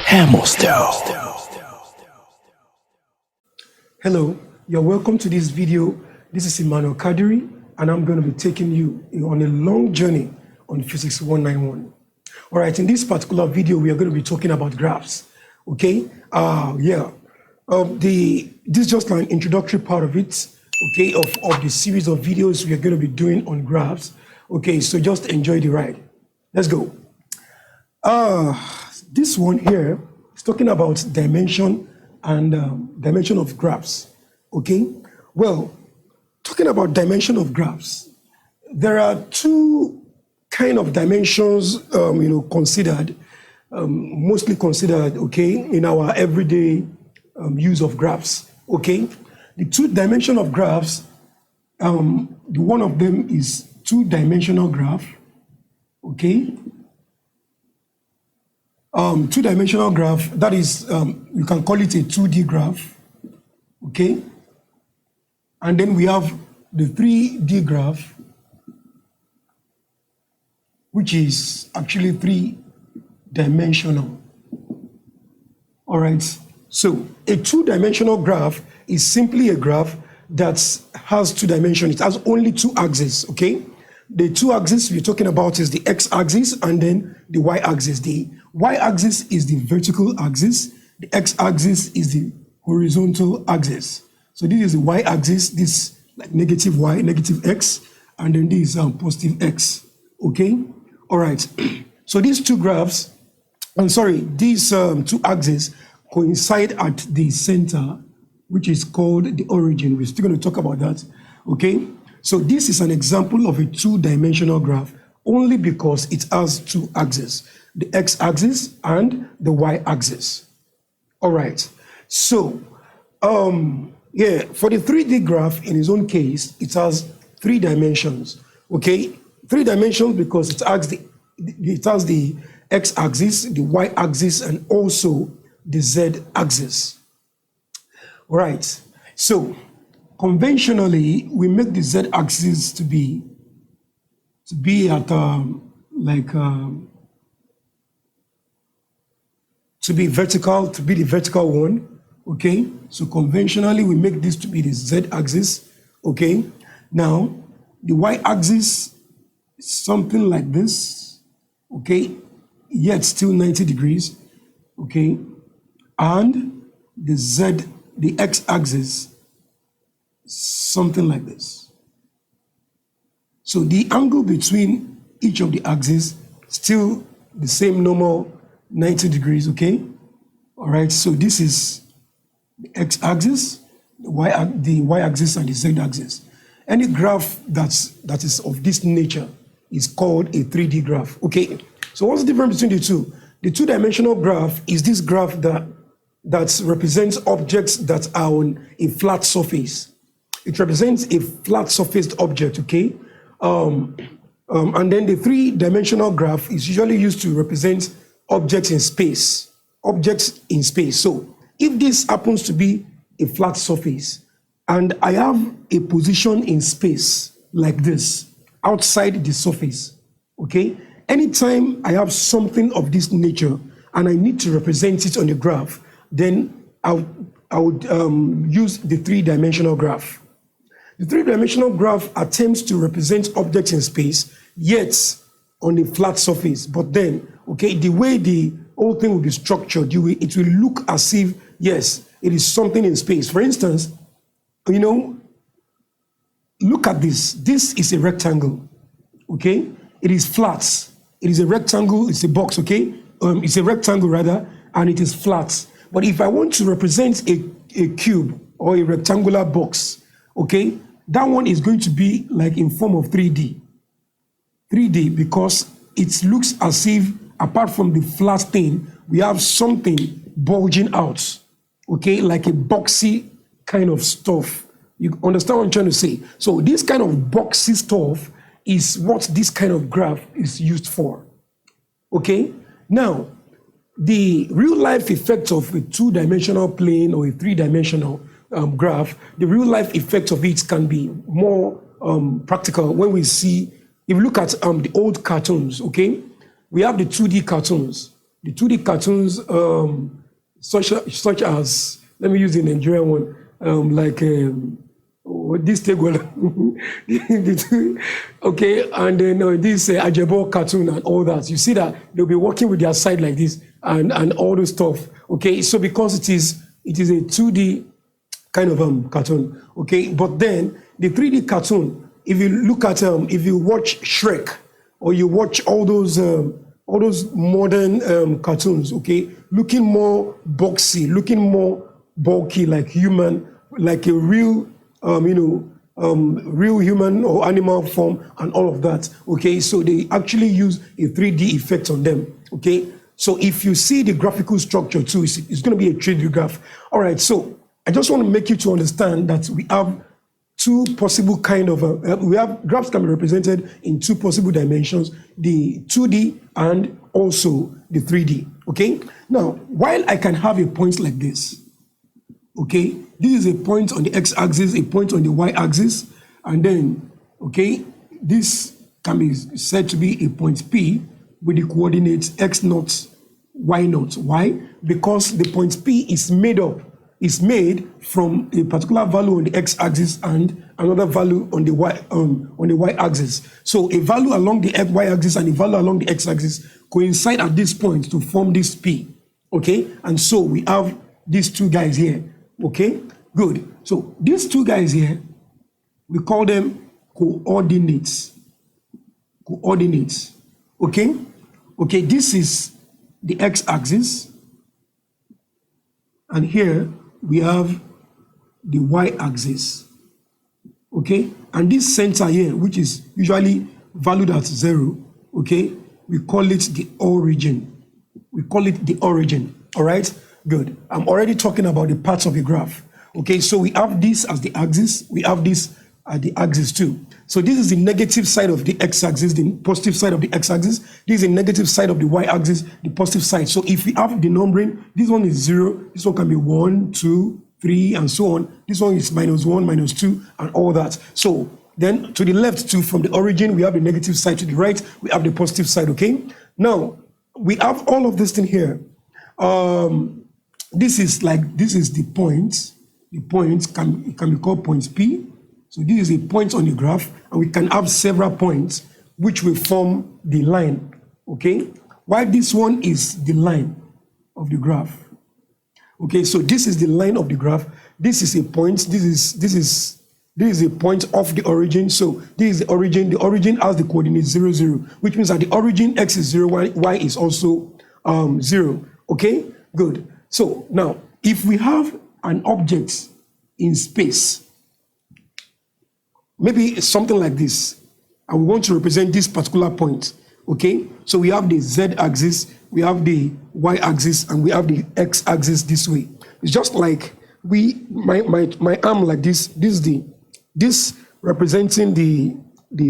Emostel. Hello, you're welcome to this video. This is Emmanuel Kadiri, and I'm going to be taking you on a long journey on Physics 191. All right, in this particular video, we are going to be talking about graphs. Okay, this is just an introductory part of it. Okay, of the series of videos we are going to be doing on graphs. Okay, so just enjoy the ride. Let's go. This one here is talking about dimension and dimension of graphs. Okay, well, talking about dimension of graphs, there are two kind of dimensions, considered, mostly considered, okay, in our everyday use of graphs. Okay, the two dimension of graphs, the one of them is two-dimensional graph. Okay. Two-dimensional graph, that is, you can call it a 2D graph, okay? And then we have the 3D graph, which is actually three-dimensional. All right, so a two-dimensional graph is simply a graph that has two dimensions. It has only two axes, okay? The two axes we're talking about is the x-axis and then the y-axis. The y-axis is the vertical axis. The x-axis is the horizontal axis. So this is the y-axis, this like negative y, negative x, and then this is positive x, okay? All right, so these two graphs, these two axes coincide at the center, which is called the origin. We're still going to talk about that, okay? So this is an example of a two-dimensional graph only because it has two axes, the x-axis and the y-axis. All right, so for the 3D graph, in its own case, it has three dimensions, okay? Three dimensions because it has the x-axis, the y-axis, and also the z-axis. All right, so conventionally, we make the z-axis to be at to be the vertical one, okay? So conventionally, we make this to be the z-axis, okay? Now, the y-axis is something like this, okay? Yet still 90 degrees, okay? And the x-axis, something like this. So the angle between each of the axes still the same normal 90 degrees, okay? All right, so this is the x-axis, the y-axis, and the z-axis. Any graph that is of this nature is called a 3D graph, okay? So what's the difference between the two? The two-dimensional graph is this graph that represents objects that are on a flat surface. It represents a flat-surfaced object, okay? And then the three-dimensional graph is usually used to represent objects in space. So if this happens to be a flat surface, and I have a position in space like this, outside the surface, okay? Anytime I have something of this nature, and I need to represent it on the graph, then I would use the three-dimensional graph. The three-dimensional graph attempts to represent objects in space, yet on a flat surface. But then, okay, the way the whole thing will be structured, it will look as if, yes, it is something in space. For instance, look at this. This is a rectangle, okay? It is flat. It is a rectangle, it's a box, okay? It's a rectangle rather, and it is flat. But if I want to represent a cube or a rectangular box, okay, that one is going to be like in form of 3D. 3D because it looks as if, apart from the flat thing, we have something bulging out, okay, like a boxy kind of stuff. You understand what I'm trying to say? So this kind of boxy stuff is what this kind of graph is used for, okay? Now, the real-life effect of a two-dimensional plane or a three-dimensional graph, the real-life effect of it can be more practical when we see, if you look at the old cartoons, okay? We have the 2D cartoons. The 2D cartoons, such as, let me use the Nigerian one, this table, okay, and then this Ajebo cartoon and all that. You see that they'll be working with their side like this and all the stuff. Okay, so because it is a 2D kind of cartoon. Okay, but then the 3D cartoon, if you look at if you watch Shrek or you watch all those modern cartoons, okay, looking more boxy, looking more bulky, like human, like a real real human or animal form and all of that. Okay, so they actually use a 3D effect on them. Okay, so if you see the graphical structure too, it's going to be a 3D graph. All right, so I just want to make you to understand that we have two possible kind of we have graphs can be represented in two possible dimensions: the 2D and also the 3D. Okay, now while I can have a point like this, okay, this is a point on the x-axis, a point on the y-axis, and then, okay, this can be said to be a point P with the coordinates x0, y0. Why? Because the point P is made from a particular value on the x-axis and another value on the y-axis. So a value along the y-axis and a value along the x-axis coincide at this point to form this P. Okay, and so we have these two guys here. Okay, good. So these two guys here, we call them coordinates. Coordinates. Okay? Okay, this is the x-axis. And here we have the y-axis. Okay? And this center here, which is usually valued at 0, okay, we call it the origin. We call it the origin. All right? Good. I'm already talking about the parts of a graph. Okay, so we have this as the axis. We have this at the axis too. So this is the negative side of the x-axis, the positive side of the x-axis. This is the negative side of the y-axis, the positive side. So if we have the numbering, this one is 0, this one can be 1, 2, 3, and so on. This one is -1, -2, and all that. So then to the left too, from the origin, we have the negative side. To the right, we have the positive side, okay? Now, we have all of this thing here. This is the point. The point can be called point P. So this is a point on the graph, and we can have several points which will form the line. Okay, while this one is the line of the graph. Okay, so this is the line of the graph. This is a point. This is a point of the origin. So this is the origin. The origin has the coordinate 0, 0, which means that the origin x is 0, y is also 0. Okay, good. So now, if we have an object in space, maybe something like this, and we want to represent this particular point, okay? So we have the z-axis, we have the y-axis, and we have the x-axis this way. It's just like my arm like this. This representing the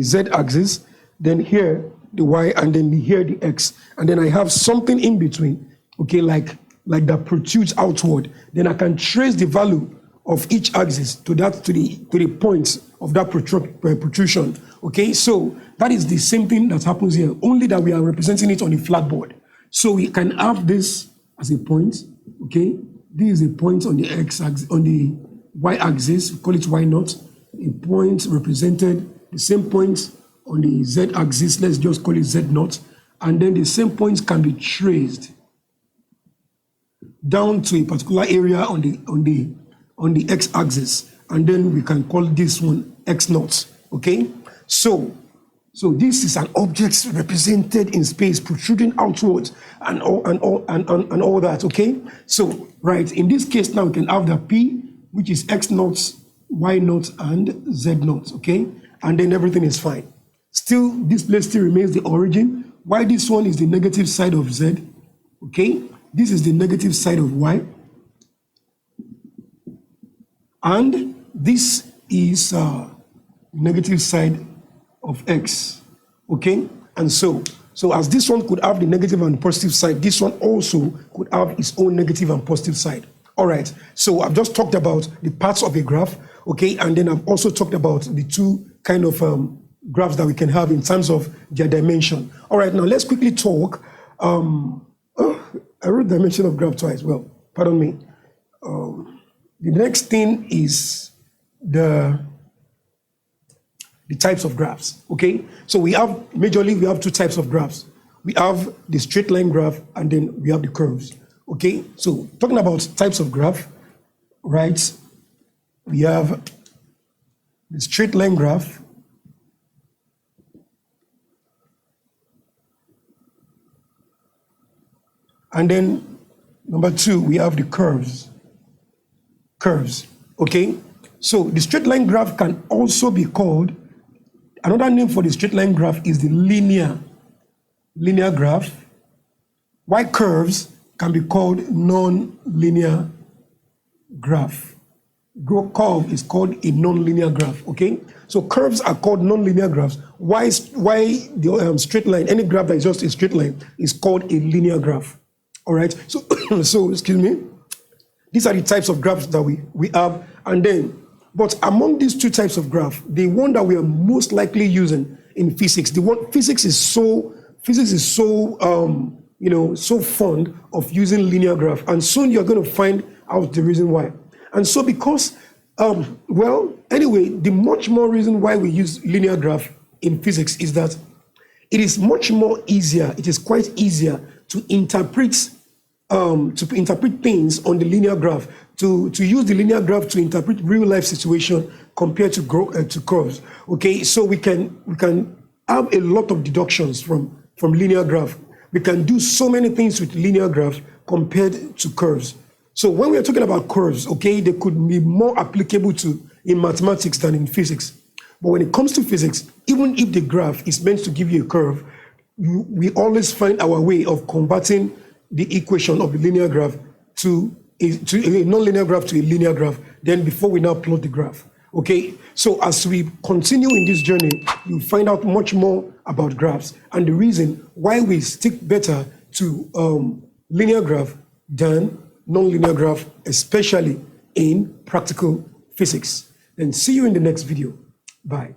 z-axis, then here the y, and then here the x, and then I have something in between, okay, like that protrudes outward. Then I can trace the value of each axis to the points of that protrusion. Okay, so that is the same thing that happens here, only that we are representing it on the flat board. So we can have this as a point. Okay, this is a point on the x-axis, on the y-axis, we call it y0. A point represented, the same point on the z-axis, let's just call it z0, and then the same points can be traced down to a particular area on the x-axis, and then we can call this one x0. Okay, so this is an object represented in space, protruding outwards, and all that. Okay, so right, in this case now we can have the p, which is x0, y0, and z0. Okay, and then everything is fine. Still, this place still remains the origin, while this one is the negative side of z. Okay, this is the negative side of y, and this is negative side of x. Okay, and so as this one could have the negative and positive side, this one also could have its own negative and positive side. All right, so I've just talked about the parts of a graph, okay, and then I've also talked about the two kind of graphs that we can have in terms of their dimension. All right, now let's quickly talk I wrote dimension of graph twice. Well, pardon me. The next thing is the types of graphs, okay? So we have, majorly, we have two types of graphs. We have the straight line graph, and then we have the curves, okay? So talking about types of graph, right? We have the straight line graph, and then number two, we have the curves, okay? So the straight line graph can also be called, another name for the straight line graph is the linear graph, while curves can be called non-linear graph. Curve is called a non-linear graph, okay? So curves are called non-linear graphs. Why the straight line, any graph that is just a straight line, is called a linear graph, all right? So, so excuse me, these are the types of graphs that we have, and then, but among these two types of graph, the one that we are most likely using in physics, physics is so you know, so fond of using linear graph, and soon you're going to find out the reason why. And so because, well, anyway, the much more reason why we use linear graph in physics is that it is much more easier, it is quite easier to interpret things on the linear graph, to use the linear graph to interpret real life situation compared to curves. Okay, so we can have a lot of deductions from linear graph. We can do so many things with linear graph compared to curves. So when we are talking about curves, okay, they could be more applicable in mathematics than in physics. But when it comes to physics, even if the graph is meant to give you a curve, we always find our way of converting the equation of the linear graph to a non-linear graph to a linear graph, then before we now plot the graph, okay? So as we continue in this journey, you'll find out much more about graphs and the reason why we stick better to linear graph than non-linear graph, especially in practical physics. Then see you in the next video. Bye.